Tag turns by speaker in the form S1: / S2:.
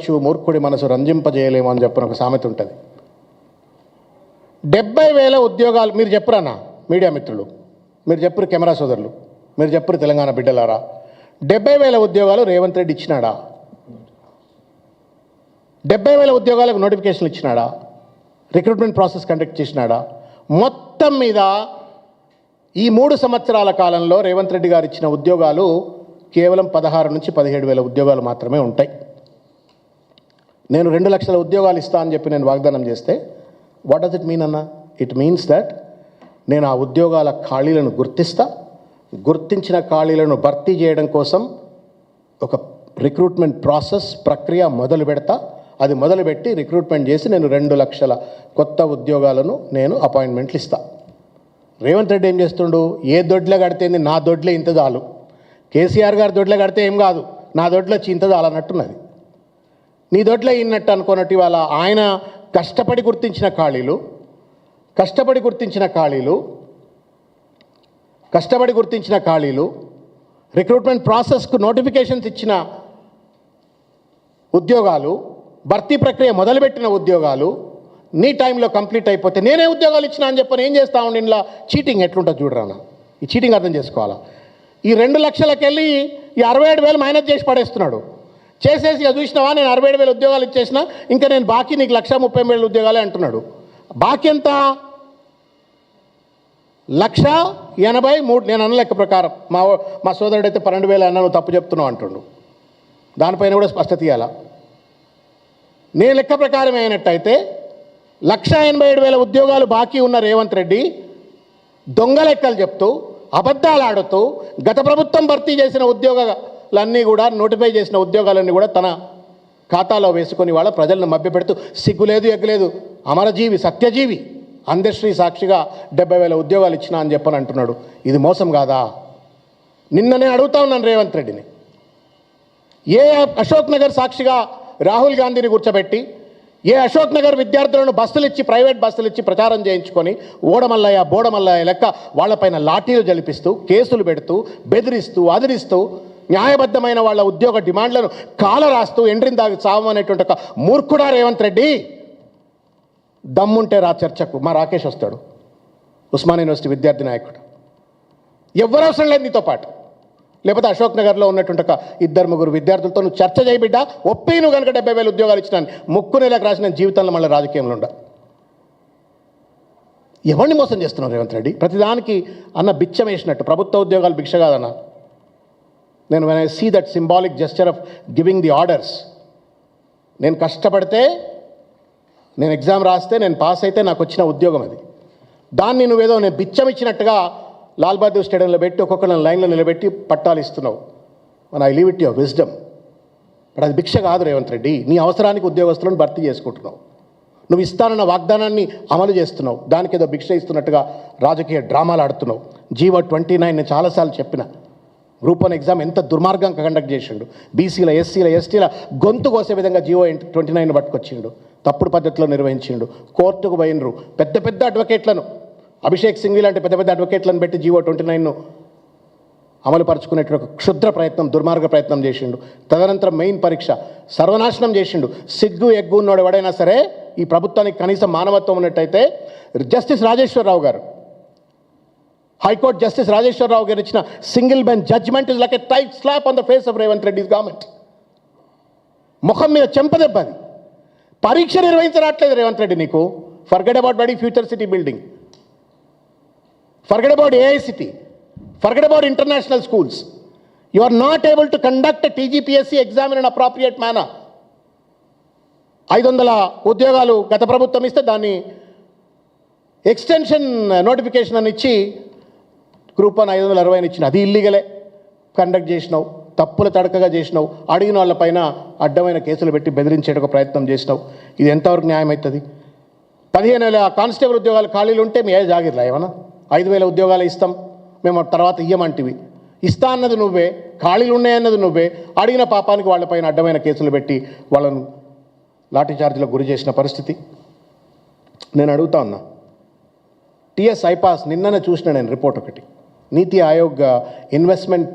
S1: రంజింపవచ్చు, మూర్ఖుడి మనసు రంజింపజేయలేము అని చెప్పిన ఒక సామెత ఉంటుంది. 70,000 ఉద్యోగాలు మీరు చెప్పురన్నా, మీడియా మిత్రులు మీరు చెప్పురు, కెమెరా సోదరులు మీరు చెప్పురు, తెలంగాణ బిడ్డలారా, 70,000 ఉద్యోగాలు రేవంత్ రెడ్డి ఇచ్చినాడా? 70,000 ఉద్యోగాలకు నోటిఫికేషన్లు ఇచ్చినాడా? రిక్రూట్మెంట్ ప్రాసెస్ కండక్ట్ చేసినాడా? మొత్తం మీద ఈ 3 సంవత్సరాల కాలంలో రేవంత్ రెడ్డి గారు ఇచ్చిన ఉద్యోగాలు కేవలం 16 నుంచి 17,000 ఉద్యోగాలు మాత్రమే ఉంటాయి. నేను 2 లక్షల ఉద్యోగాలు ఇస్తా అని చెప్పి నేను వాగ్దానం చేస్తే వాట్ డస్ ఇట్ మీన్ అన్న? ఇట్ మీన్స్ దట్ నేను ఆ ఉద్యోగాల ఖాళీలను గుర్తిస్తా, గుర్తించిన ఖాళీలను భర్తీ చేయడం కోసం ఒక రిక్రూట్మెంట్ ప్రాసెస్ ప్రక్రియ మొదలు పెడతా. అది మొదలుపెట్టి రిక్రూట్మెంట్ చేసి నేను 2 లక్షల కొత్త ఉద్యోగాలను నేను అపాయింట్మెంట్లు ఇస్తా. రేవంత్ రెడ్డి ఏం చేస్తుండు? ఏ దొడ్లే కడితేంది, నా దొడ్లే ఇంత చాలు, కేసీఆర్ గారి దొడ్లే కడితే ఏం కాదు, నా దొడ్లో వచ్చి ఇంత చాలు అన్నట్టున్నది. నీ దొడ్లే ఇన్నట్టు అనుకున్నట్టు ఇవాళ ఆయన కష్టపడి గుర్తించిన ఖాళీలు రిక్రూట్మెంట్ ప్రాసెస్కు నోటిఫికేషన్స్ ఇచ్చిన ఉద్యోగాలు, భర్తీ ప్రక్రియ మొదలుపెట్టిన ఉద్యోగాలు నీ టైంలో కంప్లీట్ అయిపోతే నేనే ఉద్యోగాలు ఇచ్చినా అని చెప్పని ఏం చేస్తా ఉండి ఇలా చీటింగ్ ఎట్లుంటుంది చూడరానా? ఈ చీటింగ్ అర్థం చేసుకోవాలా. ఈ 2 లక్షలకెళ్ళి ఈ 67,000 మైనస్ చేసి పడేస్తున్నాడు. చేసేసి చూసినావా, నేను 67,000 ఉద్యోగాలు ఇచ్చేసిన, ఇంకా నేను బాకీ నీకు 1,30,000 ఉద్యోగాలే అంటున్నాడు. బాకీ ఎంత? 1,83,000. నేను అన్న లెక్క ప్రకారం మా సోదరుడైతే 12,000 అన్నా, నువ్వు తప్పు చెప్తున్నావు అంటుండు. దానిపైన కూడా స్పష్టత ఇవ్వాలా. నేను లెక్క ప్రకారం అయినట్టయితే 1,87,000 ఉద్యోగాలు బాకీ ఉన్న రేవంత్ రెడ్డి దొంగ లెక్కలు చెప్తూ, అబద్ధాలు ఆడుతూ, గత ప్రభుత్వం భర్తీ చేసిన ఉద్యోగాలన్నీ కూడా, నోటిఫై చేసిన ఉద్యోగాలన్నీ కూడా తన ఖాతాలో వేసుకొని వాళ్ళ ప్రజలను మభ్యపెడుతూ, సిగ్గులేదు ఎగ్గలేదు, అమరజీవి సత్యజీవి అందశ్రీ సాక్షిగా 70,000 ఉద్యోగాలు ఇచ్చినా అని చెప్పని అంటున్నాడు. ఇది మోసం కాదా? నిన్న నేను అడుగుతా ఉన్నాను రేవంత్ రెడ్డిని, ఏ అశోక్ నగర్ సాక్షిగా రాహుల్ గాంధీని కూర్చోబెట్టి, ఏ అశోక్ నగర్ విద్యార్థులను బస్సులు ఇచ్చి, ప్రైవేట్ బస్సులు ఇచ్చి ప్రచారం చేయించుకొని ఓడమల్లయ్య బోడమల్లయ్య లెక్క వాళ్ళపైన లాఠీలు జలిపిస్తూ, కేసులు పెడుతూ, బెదిరిస్తూ, అదిరిస్తూ, న్యాయబద్ధమైన వాళ్ళ ఉద్యోగ డిమాండ్లను కాలరాస్తూ ఎండ్రిని దాగి చావమనేటువంటి ఒక మూర్ఖుడా రేవంత్ రెడ్డి? దమ్ముంటే రా చర్చకు. మా రాకేష్ వస్తాడు, ఉస్మానియా యూనివర్సిటీ విద్యార్థి నాయకుడు. ఎవరు అవసరం లేదు నీతో పాటు. లేకపోతే అశోక్ నగర్లో ఉన్నటువంటి ఒక 2-3 విద్యార్థులతో నువ్వు చర్చ చేయి బిడ్డ, ఒప్పి నువ్వు కనుక 70,000 ఉద్యోగాలు ఇచ్చినాను, ముక్కు నెలకు రాసిన జీవితంలో మళ్ళీ రాజకీయంలో ఉండ. ఎవరిని మోసం చేస్తున్నావు రేవంత్ రెడ్డి? ప్రతిదానికి అన్న బిచ్చం వేసినట్టు. ప్రభుత్వ ఉద్యోగాలు భిక్ష కాదన్న. నేను when I see that symbolic gesture of giving the orders, నేను కష్టపడితే, నేను ఎగ్జామ్ రాస్తే, నేను పాస్ అయితే నాకు వచ్చిన ఉద్యోగం అది. దాన్ని నువ్వేదో నేను బిచ్చం ఇచ్చినట్టుగా లాల్ బహదూర్ స్టేడియంలో పెట్టి ఒక్కొక్కరిని లైన్లో నిలబెట్టి పట్టాలు ఇస్తున్నావు. I leave it your wisdom. But అది భిక్ష కాదు రేవంత్ రెడ్డి. నీ అవసరానికి ఉద్యోగస్తులను భర్తీ చేసుకుంటున్నావు. నువ్వు ఇస్తానన్న వాగ్దానాన్ని అమలు చేస్తున్నావు. దానికి ఏదో భిక్ష ఇస్తున్నట్టుగా రాజకీయ డ్రామాలు ఆడుతున్నావు. జీవో 29 నేను చాలాసార్లు చెప్పిన, గ్రూప్ 1 ఎగ్జామ్ ఎంత దుర్మార్గంగా కండక్ట్ చేసిండు. బీసీల, ఎస్సీల, ఎస్టీల గొంతు కోసే విధంగా జీవో 29 పట్టుకొచ్చిండు. తప్పుడు పద్ధతిలో నిర్వహించిండు. కోర్టుకు పోయినరు. పెద్ద పెద్ద అడ్వకేట్లను, అభిషేక్ సింఘ్వి లాంటి పెద్ద పెద్ద అడ్వకేట్లను పెట్టి జీవో 29ను అమలు పరుచుకునేటువంటి ఒక క్షుద్ర ప్రయత్నం, దుర్మార్గ ప్రయత్నం చేసిండు. తదనంతరం మెయిన్ పరీక్ష సర్వనాశనం చేసిండు. సిగ్గు ఎగ్గు ఉన్నోడు ఎవడైనా సరే, ఈ ప్రభుత్వానికి కనీసం మానవత్వం ఉన్నట్టయితే, జస్టిస్ రాజేశ్వరరావు గారు, హైకోర్టు జస్టిస్ రాజేశ్వరరావు గారు ఇచ్చిన single bench judgment is like a tight slap on the face of Revanth Reddy's government. ముఖం మీద చెంపదెబ్బది. పరీక్ష నిర్వహించరాట్లేదు రేవంత్ రెడ్డి నీకు. ఫర్గెట్ అబౌట్ బడి future city building, forget about AICT, forget about international schools. You are not able to conduct a TGPSC exam in an appropriate manner. 500 ఉద్యోగాలు గత ప్రభుత్వం ఇస్తే దాన్ని ఎక్స్టెన్షన్ నోటిఫికేషన్ అని ఇచ్చి గ్రూప్ 1 560 ఇచ్చిన, అది ఇల్లీగలే కండక్ట్ చేసినావు. తప్పుల తడకగా చేసినావు. అడిగిన వాళ్ళపైన అడ్డమైన కేసులు పెట్టి బెదిరించే ఒక ప్రయత్నం చేసినావు. ఇది ఎంతవరకు న్యాయం అవుతుంది? 15,000 కానిస్టేబుల్ ఉద్యోగాలు ఖాళీలు ఉంటే మీ జాగిర్లా ఏమన్నా? 5,000 ఉద్యోగాలు ఇస్తాం మేము, తర్వాత ఇయ్యమంటివి. ఇస్తా అన్నది నువ్వే, ఖాళీలు ఉన్నాయన్నది నువ్వే. అడిగిన పాపానికి వాళ్ళపైన అడ్డమైన కేసులు పెట్టి వాళ్ళను లాఠీ చార్జీలకు గురి చేసిన పరిస్థితి. నేను అడుగుతా ఉన్నా, టీఎస్ ఐపాస్ నిన్ననే చూసిన నేను రిపోర్ట్ ఒకటి, నీతి ఆయోగ్ ఇన్వెస్ట్మెంట్